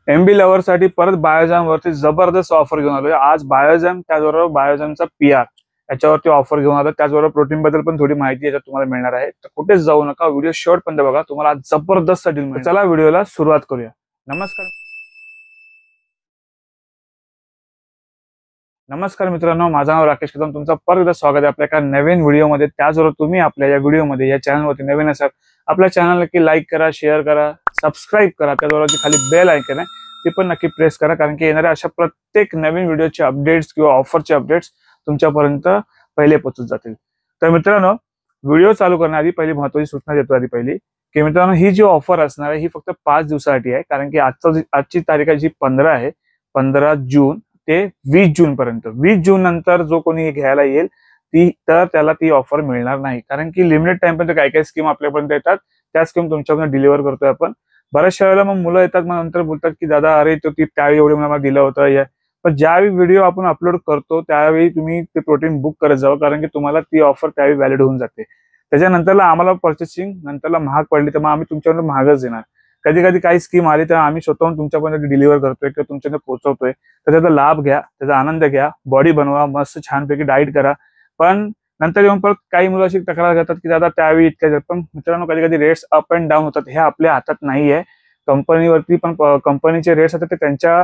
MB lover साठी परत बायोजॅम वरती जबरदस्त ऑफर घेऊन आलोय आज. बायोजॅम त्याचबरोबर बायोजॅमचा पीआर याच्यावरती ऑफर घेऊन आलो. त्याचबरोबर प्रोटीन बद्दल पण थोडी माहिती याच्यात तुम्हाला मिळणार आहे. तर कुठेच जाऊ नका, व्हिडिओ शेवटपर्यंत बघा, तुम्हाला आज जबरदस्त डील मिळेल. चला व्हिडिओला सुरुवात करूया. नमस्कार मित्रांनो, माझं नाव राकेश कदम. तुमचं परत एकदा स्वागत आहे आपल्या एका नवीन व्हिडिओमध्ये. त्याचबरोबर तुम्ही आपल्या या व्हिडिओमध्ये या चॅनलवरती नवीन असाल, आपल्या चॅनल नक्की लाईक करा, शेअर करा, सबस्क्राईब करा. त्याचबरोबर जी खाली बेल आयकॉन आहे ती पण नक्की प्रेस करा, कारण की येणाऱ्या अशा प्रत्येक नवीन व्हिडिओचे अपडेट्स किंवा ऑफरचे अपडेट्स तुमच्यापर्यंत पहिले पोहोचत जातील. तर मित्रांनो, व्हिडिओ चालू करण्याआधी पहिली महत्त्वाची सूचना देतो. आधी पहिली की मित्रांनो, ही जी ऑफर असणार आहे ही फक्त 5 दिवसासाठी आहे. कारण की आजची तारीख आहे जी 15 आहे, 15 जून ते 20 जून पर्यंत. 20 जून नंतर जो कोणी घ्यायला येईल त्याला ती ऑफर मिळणार नाही. कारण की लिमिटेड टाइम पर्यंत काही काही स्कीम आपल्यापर्यंत येतात, त्या स्कीम तुमच्यापर्यंत डिलिव्हर करतोय आपण. बऱ्याचशा वेळेला मग मुलं येतात, मग नंतर बोलतात की दादा अरे तो ती त्यावेळी एवढं मला दिलं होतं. पण ज्यावेळी व्हिडिओ आपण अपलोड करतो त्यावेळी तुम्ही ते प्रोटीन बुक करत जावं, कारण की तुम्हाला ती ऑफर त्यावेळी व्हॅलिड होऊन जाते. त्याच्यानंतरला आम्हाला पर्चेसिंग नंतरला महाग पडली तर मग आम्ही तुमच्याकडून महागच देणार. कधी कधी काही स्कीम आली तर आम्ही स्वतःहून तुमच्यापर्यंत डिलिव्हर करतोय किंवा तुमच्याकडे पोहोचवतोय. तर त्याचा लाभ घ्या, त्याचा आनंद घ्या, बॉडी बनवा, मस्त छानपैकी डाईट करा. पण नंतर येऊन परत काही मुलं अशी तक्रार करतात की दादा त्यावेळी इतक्या. पण मित्रांनो, कधी कधी रेट्स अप अँड डाऊन होतात, हे आपल्या हातात नाहीये. कंपनीवरती पण कंपनीचे रेट्स असतात ते त्यांच्या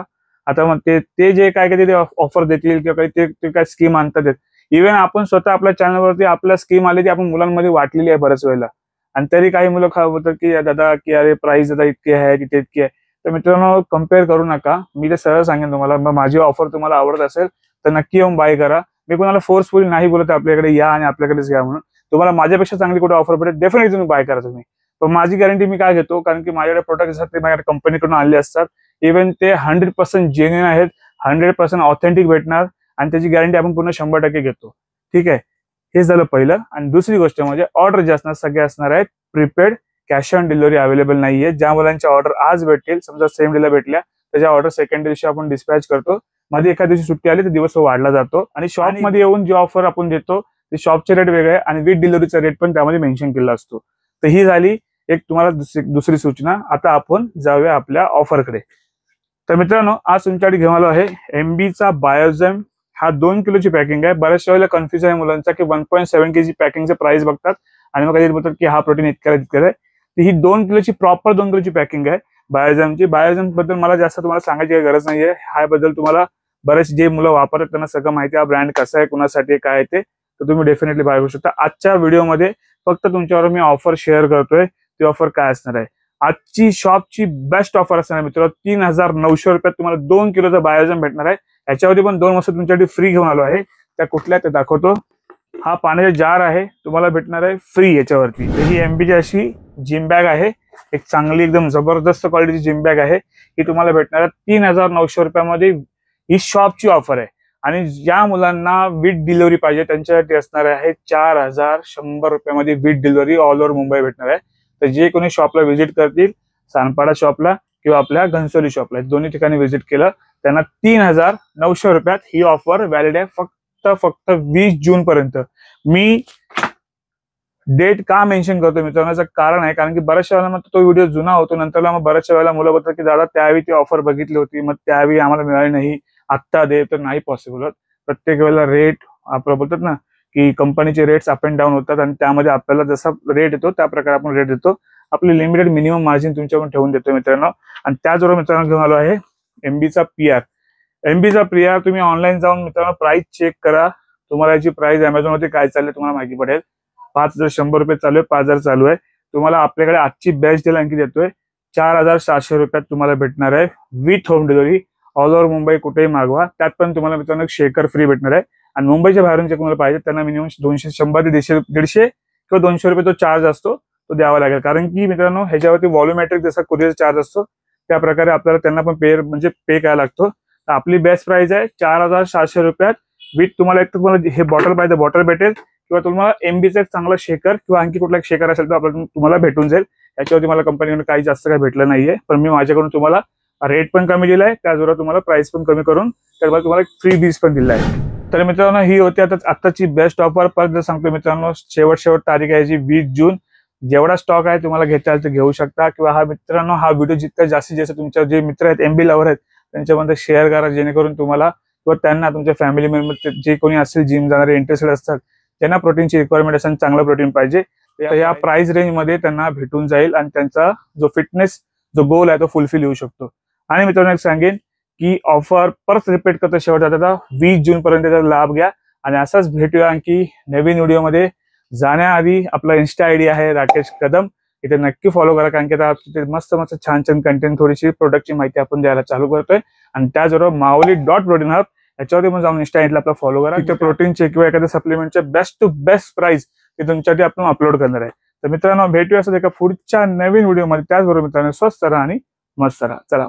आता ते जे काय कधी ऑफर देतील किंवा काही ते काय स्कीम आणतात. इव्हन आपण स्वतः आपल्या चॅनलवरती आपल्या स्कीम आली ती आपण मुलांमध्ये वाटलेली आहे बऱ्याच वेळेला, आणि तरी काही मुलं बोलतात की दादा की अरे प्राइस दादा इतकी आहे तिथे इतकी आहे. तर मित्रांनो, कम्पेअर करू नका. मी ते सरळ सांगेन तुम्हाला, मग माझी ऑफर तुम्हाला आवडत असेल तर नक्की येऊन बाय करा. मी कोणाला फोर्सफुली नाही बोलत आपल्याकडे या आणि आपल्याकडेच घ्या म्हणून. तुम्हाला माझ्यापेक्षा चांगली कुठे ऑफर पडेल डेफिनेटली तुम्ही बाय करा तुम्ही. पण माझी गॅरंटी मी काय घेतो, कारण की माझ्याकडे प्रोडक्ट असतात ते माझ्याकडे कंपनीकडून आणले असतात. इव्हन ते 100% जेन्युइन आहेत, 100% ऑथेंटिक भेटणार, आणि त्याची गॅरंटी आपण पूर्ण 100% घेतो. ठीक आहे, हे झालं पहिलं. आणि दुसरी गोष्ट म्हणजे ऑर्डर जे असणार सगळे असणार आहेत prepaid. Cash on delivery available नाहीये. ज्या मुलांच्या ऑर्डर आज भेटतील, समजा सेम डेला भेटल्या, त्याच्या ऑर्डर सेकंड दिवशी आपण डिस्पॅच करतो. मध्ये एखाद्या दिवशी सुट्टी आली तर दिवस वाढला जातो. आणि शॉपमध्ये येऊन जी ऑफर आपण देतो ते शॉपचे रेट वेगळे आहे आणि विथ डिलिव्हरीचा रेट पण त्यामध्ये मेन्शन केला असतो. तर ही झाली एक तुम्हाला दुसरी सूचना. आता आपण जाऊया आपल्या ऑफरकडे. तर मित्रांनो, आज तुमच्याकडे घेऊन आलो आहे एमबीचा बायोजॅम. हा 2 किलोची पॅकिंग आहे. बऱ्याचशा वेळेला कन्फ्युज आहे मुलांचा की 1.7 kg पॅकिंगचे प्राइस बघतात आणि मग कधी बोलतात की हा प्रोटीन इतक्या आहे. तर ही 2 किलोची प्रॉपर 2 किलोची पॅकिंग आहे बायोजॅमची. बायोजॅम बद्दल मला जास्त तुम्हाला सांगायची काही गरज नाहीये. ह्याबद्दल तुम्हाला बरेच जे मुलं वापरतात त्यांना सगळं माहिती आहे, ब्रँड कसा आहे, कुणासाठी काय आहे ते. तर तुम्ही डेफिनेटली बाय करू शकता. आजच्या व्हिडिओमध्ये फक्त तुमच्यावर मी ऑफर शेअर करतोय. ती ऑफर काय असणार आहे? आजची शॉपची बेस्ट ऑफर असणार आहे मित्रांनो. 3,900 रुपयात तुम्हाला 2 किलोचा बायोजॅम भेटणार आहे. याच्यावरती पण 2 वस्तू तुमच्यासाठी फ्री घेऊन आलो आहे. त्या कुठल्या ते दाखवतो. हा पाण्याचा जार आहे, तुम्हाला भेटणार आहे फ्री याच्यावरती. ही एमबीची अशी जिम बॅग आहे, एक चांगली एकदम जबरदस्त क्वालिटीची जिम बॅग आहे. ही तुम्हाला भेटणार आहे 3,900 रुपयामध्ये. ही शॉपची ऑफर आहे. आणि ज्या मुलांना विथ डिलिव्हरी पाहिजे त्यांच्यासाठी असणार आहे 4,100 रुपयामध्ये with delivery all over Mumbai भेटणार आहे. तर जे कोणी शॉपला व्हिजिट करतील, सानपाडा शॉपला किंवा आपल्या घनसोली शॉपला, दोन्ही ठिकाणी व्हिजिट केलं, त्यांना 3,900 रुपयात ही ऑफर व्हॅलिड आहे फक्त 20 जून पर्यंत. मी डेट का मेन्शन करतो मित्रांनो, याचं कारण आहे कारण की बऱ्याचशा वेळेला मग तो व्हिडिओ जुना होतो. नंतरला मग बऱ्याचशा वेळेला मुलं बोलतात की दादा त्यावेळी ती ऑफर बघितली होती, मग त्यावेळी आम्हाला मिळाली नाही, आत्ता दे. तर नाही पॉसिबल होत. प्रत्येक वेळेला रेट आपलं बोलतात ना की कंपनीचे रेट्स अप अँड डाऊन होतात, आणि त्यामध्ये आपल्याला जसा रेट येतो त्या प्रकारे आपण रेट देतो. आपली लिमिटेड मिनिमम मार्जिन तुमच्याकडून ठेवून देतो मित्रांनो. आणि त्याचबरोबर मित्रांनो घेऊन आलो आहे एमबीचा पीआर. एमबीचा पीआर तुम्ही ऑनलाईन जाऊन मित्रांनो प्राइस चेक करा. तुम्हाला याची प्राइस अमेझॉनवरती काय चालली तुम्हाला माहिती पडेल. 5,100 रुपये चालू आहे, 5,000 चालू आहे. तुम्हाला आपल्याकडे आजची बेस्ट डील आणखी देतोय. 4,700 रुपयात तुम्हाला भेटणार आहे with home delivery. All over Mumbai कुठेही मागवा. त्यात पण तुम्हाला मित्रांनो शेकर फ्री भेटणार आहे. आणि मुंबईच्या बाहेरून जे कोणाला पाहिजे त्यांना मिनिमम 200, 100 ते 150 किंवा 200 रुपये तो चार्ज असतो, तो द्यावा लागेल. कारण की मित्रांनो ह्याच्यावरती व्हॉल्युमेट्रिक जसा कुरिअर चार्ज असतो त्या प्रकारे आपल्याला त्यांना पण पे करायला लागतो. तर आपली बेस्ट प्राइस आहे 4,700 रुपयात विथ तुम्हाला एक तुम्हाला हे बॉटल पाहिजे बॉटल भेटेल, किंवा तुम्हाला एमबीचा एक चांगला शेकर किंवा आणखी कुठला एक शेकर असेल तर आपल्याला तुम्हाला भेटून जाईल. याच्यावरती मला कंपनीकडून काही जास्त काही भेटलं नाहीये, पण मी माझ्याकडून तुम्हाला रेट पण कमी दिलाय, त्याचबरोबर तुम्हाला प्राइस पण कमी करून त्याबरोबर तुम्हाला फ्री बीज पण दिला आहे. तर मित्रांनो, ही होती आताची बेस्ट ऑफर. परत सांगतो मित्रांनो, शेवट तारीख आहे जी 20 जून. जेवढा स्टॉक आहे तुम्हाला घेता येईल ते घेऊ शकता, किंवा हा मित्रांनो हा व्हिडिओ जितका जास्तीत जास्त तुमच्या जे मित्र आहेत MB लवर आहेत त्यांच्यामध्ये शेअर करा, जेणेकरून तुम्हाला किंवा त्यांना तुमच्या फॅमिली मेंबर जे कोणी असेल जिम जाणारे इंटरेस्टेड असतात त्यांना प्रोटीनची रिक्वायरमेंट असेल, चांगलं प्रोटीन पाहिजे, तर या प्राइस रेंज मध्ये त्यांना भेटून जाईल आणि त्यांचा जो फिटनेस जो गोल आहे तो फुलफिल होऊ शकतो. आणि मित्रांनो एक सांगेन की ऑफर परत रिपीट करतो शेवट आता 20 जून पर्यंत लाभ घ्या. आणि असाच भेटूया आणखी नवीन व्हिडिओमध्ये. जाण्याआधी आपला इन्स्टा आयडी आहे राकेश कदम, इथे नक्की फॉलो करा, कारण की आता तिथे मस्त मस्त छान छान कंटेंट थोडीशी प्रोडक्टची माहिती आपण द्यायला चालू करतोय. आणि त्याचबरोबर माऊली.प्रोटीन हब याच्यावरती पण जाऊन इन्स्टा आयडीला आपला फॉलो करा. तिथे प्रोटीनचे किंवा एखाद्या सप्लिमेंटचे बेस्ट टू बेस्ट प्राइस ते तुमच्यासाठी आपण अपलोड करणार आहे. तर मित्रांनो भेटूया असं एका पुढच्या नवीन व्हिडिओमध्ये. त्याचबरोबर मित्रांनो स्वस्त राहा आणि मस्त राहा. चला.